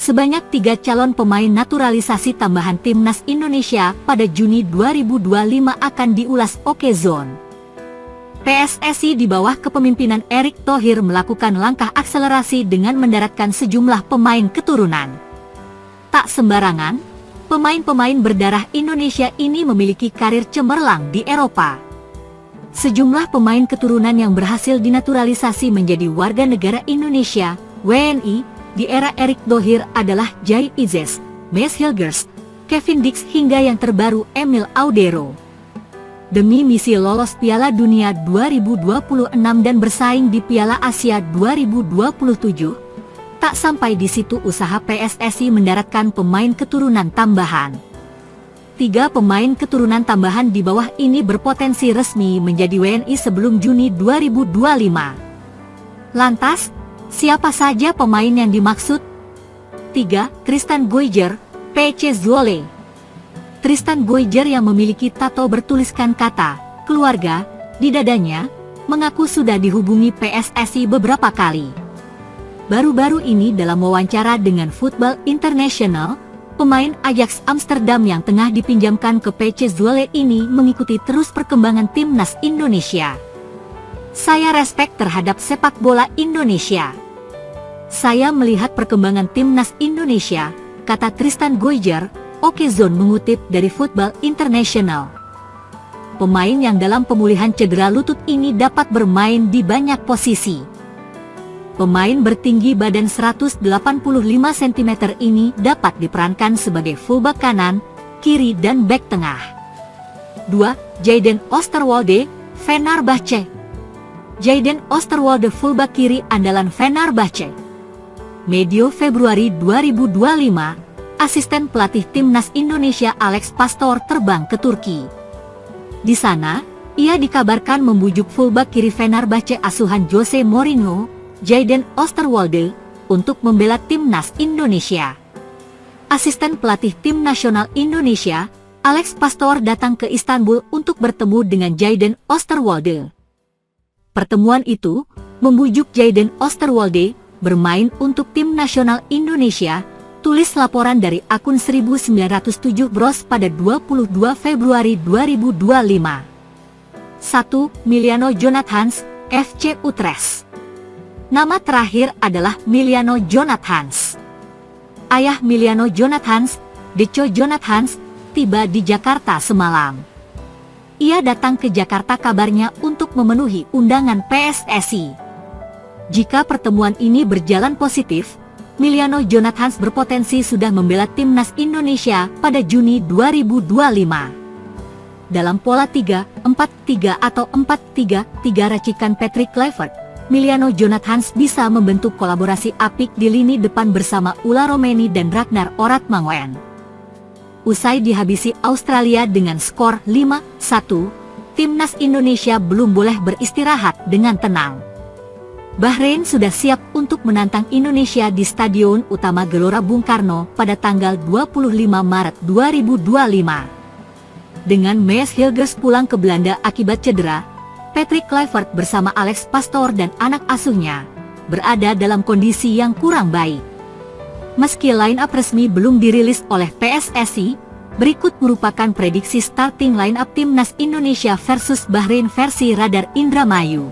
Sebanyak 3 calon pemain naturalisasi tambahan Timnas Indonesia pada Juni 2025 akan diulas Okezone. PSSI di bawah kepemimpinan Erick Thohir melakukan langkah akselerasi dengan mendaratkan sejumlah pemain keturunan. Tak sembarangan, pemain-pemain berdarah Indonesia ini memiliki karir cemerlang di Eropa. Sejumlah pemain keturunan yang berhasil dinaturalisasi menjadi warga negara Indonesia, WNI, di era Erick Thohir adalah Jai Izzes, Maes Hilgers, Kevin Dix hingga yang terbaru Emil Audero. Demi misi lolos Piala Dunia 2026 dan bersaing di Piala Asia 2027, tak sampai di situ usaha PSSI mendaratkan pemain keturunan tambahan. 3 pemain keturunan tambahan di bawah ini berpotensi resmi menjadi WNI sebelum Juni 2025. Lantas, siapa saja pemain yang dimaksud? 3. Tristan Goijer, PC Zwolle. Tristan Goijer yang memiliki tato bertuliskan kata keluarga di dadanya, mengaku sudah dihubungi PSSI beberapa kali. Baru-baru ini dalam wawancara dengan Football International, pemain Ajax Amsterdam yang tengah dipinjamkan ke PC Zwolle ini mengikuti terus perkembangan Timnas Indonesia. Saya respek terhadap sepak bola Indonesia. Saya melihat perkembangan Timnas Indonesia, kata Tristan Goijer. Okezone mengutip dari Football International. Pemain yang dalam pemulihan cedera lutut ini dapat bermain di banyak posisi. Pemain bertinggi badan 185 cm ini dapat diperankan sebagai fullback kanan, kiri dan bek tengah. 2. Jayden Oosterwolde, Fenerbahce. Jayden Oosterwolde fullback kiri andalan Fenerbahce. Medio Februari 2025, asisten pelatih Timnas Indonesia Alex Pastor terbang ke Turki. Di sana, ia dikabarkan membujuk fullback kiri Fenerbahce asuhan Jose Mourinho, Jayden Oosterwolde, untuk membela Timnas Indonesia. Asisten pelatih Tim Nasional Indonesia, Alex Pastor datang ke Istanbul untuk bertemu dengan Jayden Oosterwolde. Pertemuan itu membujuk Jayden Oosterwolde bermain untuk Tim Nasional Indonesia, tulis laporan dari akun 1907 Bros pada 22 Februari 2025. 1. Miliano Jonathans, FC Utrecht. Nama terakhir adalah Miliano Jonathans. Ayah Miliano Jonathans, Deco Jonathans, tiba di Jakarta semalam. Ia datang ke Jakarta kabarnya untuk memenuhi undangan PSSI. Jika pertemuan ini berjalan positif, Miliano Jonathans berpotensi sudah membela Timnas Indonesia pada Juni 2025. Dalam pola 3-4-3 atau 4-3-3 racikan Patrick Kluivert, Miliano Jonathans bisa membentuk kolaborasi apik di lini depan bersama Ula Romeni dan Ragnar Oratmangoen. Usai dihabisi Australia dengan skor 5-1, Timnas Indonesia belum boleh beristirahat dengan tenang. Bahrain sudah siap untuk menantang Indonesia di Stadion Utama Gelora Bung Karno pada tanggal 25 Maret 2025. Dengan Maes Hilgers pulang ke Belanda akibat cedera, Patrick Kluivert bersama Alex Pastor dan anak asuhnya berada dalam kondisi yang kurang baik. Meski line-up resmi belum dirilis oleh PSSI, berikut merupakan prediksi starting line-up Timnas Indonesia versus Bahrain versi Radar Indramayu.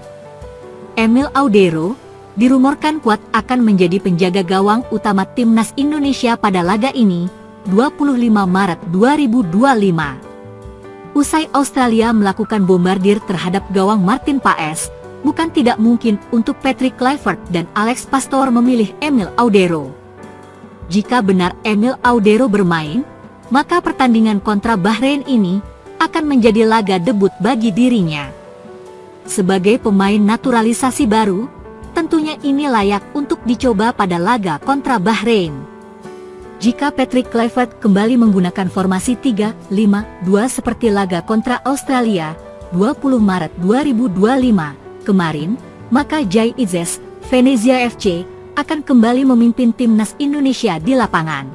Emil Audero dirumorkan kuat akan menjadi penjaga gawang utama Timnas Indonesia pada laga ini, 25 Maret 2025. Usai Australia melakukan bombardir terhadap gawang Martin Paes, bukan tidak mungkin untuk Patrick Kluivert dan Alex Pastor memilih Emil Audero. Jika benar Emil Audero bermain, maka pertandingan kontra Bahrain ini akan menjadi laga debut bagi dirinya. Sebagai pemain naturalisasi baru, tentunya ini layak untuk dicoba pada laga kontra Bahrain. Jika Patrick Kluivert kembali menggunakan formasi 3-5-2 seperti laga kontra Australia, 20 Maret 2025 kemarin, maka Jai Izzes, Venezia FC, akan kembali memimpin Timnas Indonesia di lapangan.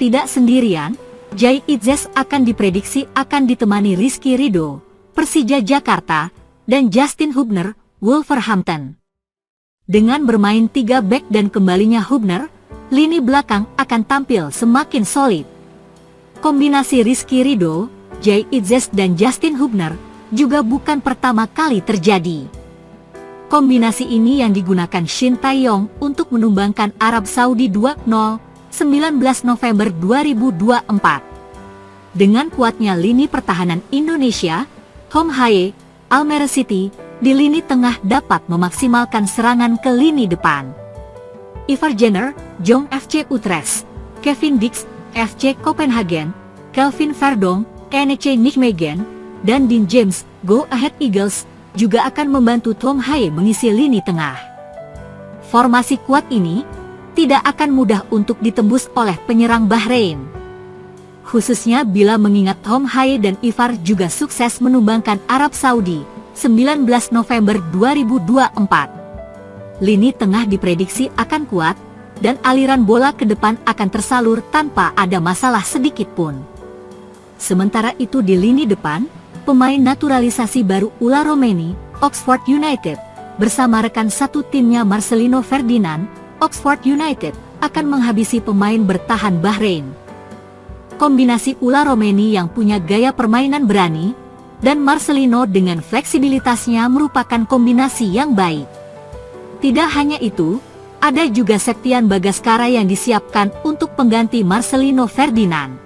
Tidak sendirian, Jai Izzes akan diprediksi akan ditemani Rizky Ridho, Persija Jakarta, dan Justin Hubner, Wolverhampton. Dengan bermain 3 bek dan kembalinya Hubner, lini belakang akan tampil semakin solid. Kombinasi Rizky Ridho, Jay Itzes dan Justin Hubner juga bukan pertama kali terjadi. Kombinasi ini yang digunakan Shin Tae-yong untuk menumbangkan Arab Saudi 2-0, 19 November 2024. Dengan kuatnya lini pertahanan Indonesia, Hong Hae, Almere City, di lini tengah dapat memaksimalkan serangan ke lini depan. Ivar Jenner, Jong FC Utrecht, Kevin Dix, FC Copenhagen, Kelvin Verdonk, NEC Nijmegen, dan Dean James, Go Ahead Eagles, juga akan membantu Hong Hae mengisi lini tengah. Formasi kuat ini tidak akan mudah untuk ditembus oleh penyerang Bahrain. Khususnya bila mengingat Hong Hae dan Ivar juga sukses menumbangkan Arab Saudi, 19 November 2024. Lini tengah diprediksi akan kuat, dan aliran bola ke depan akan tersalur tanpa ada masalah sedikit pun. Sementara itu di lini depan, pemain naturalisasi baru Ula Romeni, Oxford United, bersama rekan satu timnya Marcelino Ferdinand, Oxford United, akan menghabisi pemain bertahan Bahrain. Kombinasi Ula Romeni yang punya gaya permainan berani, dan Marcelino dengan fleksibilitasnya merupakan kombinasi yang baik. Tidak hanya itu, ada juga Septian Bagaskara yang disiapkan untuk pengganti Marcelino Ferdinand.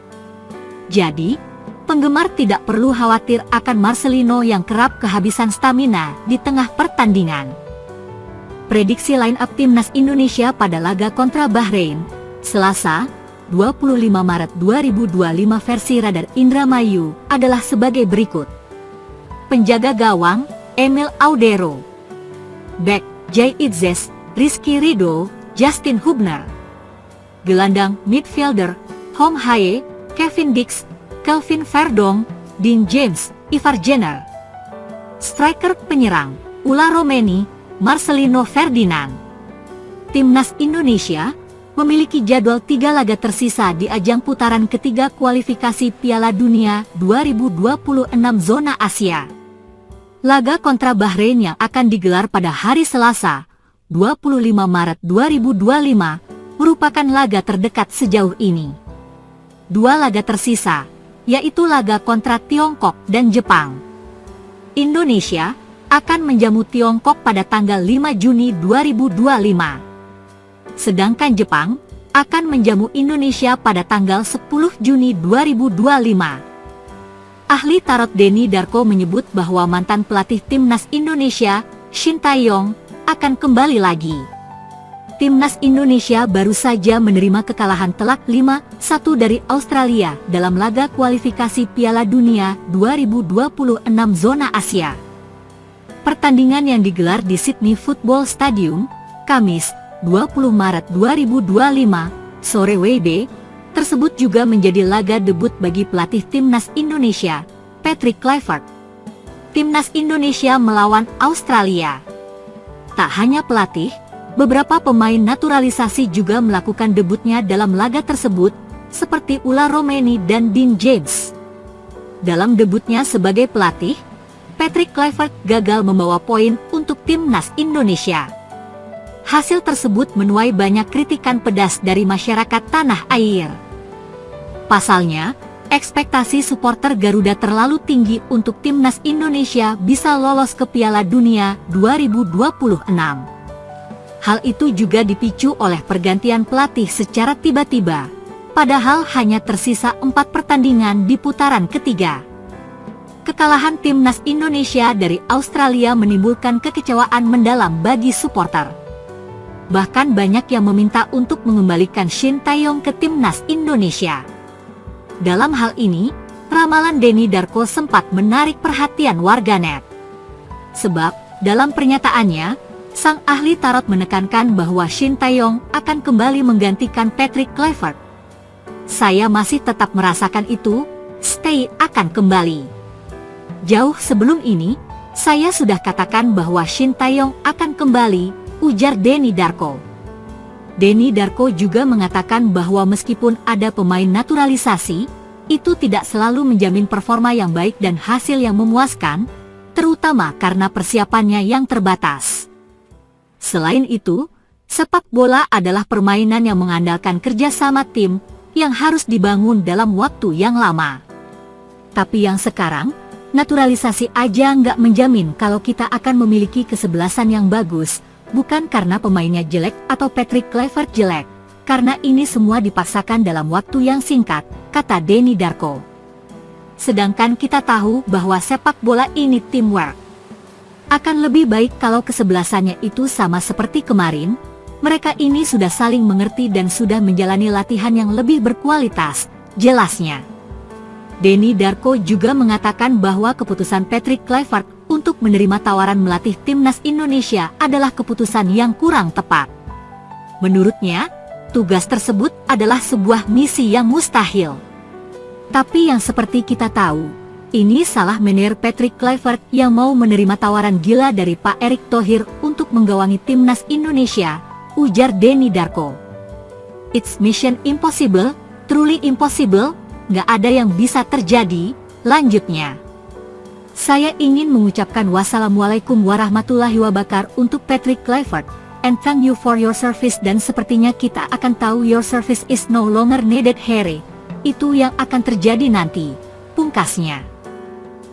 Jadi, penggemar tidak perlu khawatir akan Marcelino yang kerap kehabisan stamina di tengah pertandingan. Prediksi line-up timnas Indonesia pada laga kontra Bahrain, Selasa, 25 Maret 2025 versi Radar Indramayu adalah sebagai berikut. Penjaga gawang, Emil Audero. Back, Jay Itzes, Rizky Ridho, Justin Hubner. Gelandang midfielder, Hong Hae, Kevin Dix, Kelvin Verdonk, Dean James, Ivar Jenner. Striker penyerang, Ula Romeni, Marcelino Ferdinand. Timnas Indonesia memiliki jadwal 3 laga tersisa di ajang putaran ketiga kualifikasi Piala Dunia 2026 zona Asia. Laga kontra Bahrain yang akan digelar pada hari Selasa, 25 Maret 2025, merupakan laga terdekat sejauh ini. 2 laga tersisa, yaitu laga kontra Tiongkok dan Jepang. Indonesia akan menjamu Tiongkok pada tanggal 5 Juni 2025. Sedangkan Jepang akan menjamu Indonesia pada tanggal 10 Juni 2025. Ahli tarot Denny Darko menyebut bahwa mantan pelatih timnas Indonesia, Shin Tae-yong, akan kembali lagi. Timnas Indonesia baru saja menerima kekalahan telak 5-1 dari Australia dalam laga kualifikasi Piala Dunia 2026 zona Asia. Pertandingan yang digelar di Sydney Football Stadium, Kamis, 20 Maret 2025, sore WIB, tersebut juga menjadi laga debut bagi pelatih Timnas Indonesia, Patrick Kluivert. Timnas Indonesia melawan Australia. Tak hanya pelatih, beberapa pemain naturalisasi juga melakukan debutnya dalam laga tersebut, seperti Ula Romeni dan Dean James. Dalam debutnya sebagai pelatih, Patrick Kluivert gagal membawa poin untuk timnas Indonesia. Hasil tersebut menuai banyak kritikan pedas dari masyarakat tanah air. Pasalnya, ekspektasi supporter Garuda terlalu tinggi untuk timnas Indonesia bisa lolos ke Piala Dunia 2026. Hal itu juga dipicu oleh pergantian pelatih secara tiba-tiba, padahal hanya tersisa 4 pertandingan di putaran ketiga. Kekalahan timnas Indonesia dari Australia menimbulkan kekecewaan mendalam bagi supporter. Bahkan banyak yang meminta untuk mengembalikan Shin Tae-yong ke timnas Indonesia. Dalam hal ini, ramalan Denny Darko sempat menarik perhatian warganet. Sebab, dalam pernyataannya, sang ahli tarot menekankan bahwa Shin Tae-yong akan kembali menggantikan Patrick Kluivert. Saya masih tetap merasakan itu, Stay akan kembali. Jauh sebelum ini, saya sudah katakan bahwa Shin Tae-yong akan kembali, ujar Denny Darko. Denny Darko juga mengatakan bahwa meskipun ada pemain naturalisasi, itu tidak selalu menjamin performa yang baik dan hasil yang memuaskan, terutama karena persiapannya yang terbatas. Selain itu, Sepak bola adalah permainan yang mengandalkan kerjasama tim yang harus dibangun dalam waktu yang lama. Tapi yang sekarang, naturalisasi aja nggak menjamin kalau kita akan memiliki kesebelasan yang bagus, bukan karena pemainnya jelek atau Patrick Kluivert jelek, karena ini semua dipaksakan dalam waktu yang singkat, kata Denny Darko. Sedangkan kita tahu bahwa sepak bola ini teamwork. Akan lebih baik kalau kesebelasannya itu sama seperti kemarin. Mereka ini sudah saling mengerti dan sudah menjalani latihan yang lebih berkualitas, jelasnya. Denny Darko juga mengatakan bahwa keputusan Patrick Kluivert untuk menerima tawaran melatih timnas Indonesia adalah keputusan yang kurang tepat. Menurutnya, tugas tersebut adalah sebuah misi yang mustahil. Tapi yang seperti kita tahu, ini salah manajer Patrick Kluivert yang mau menerima tawaran gila dari Pak Erick Thohir untuk menggawangi timnas Indonesia, ujar Denny Darko. It's mission impossible, truly impossible, nggak ada yang bisa terjadi, lanjutnya. Saya ingin mengucapkan wassalamualaikum warahmatullahi wabarakatuh untuk Patrick Kluivert, and thank you for your service dan sepertinya kita akan tahu your service is no longer needed Harry. Itu yang akan terjadi nanti, pungkasnya.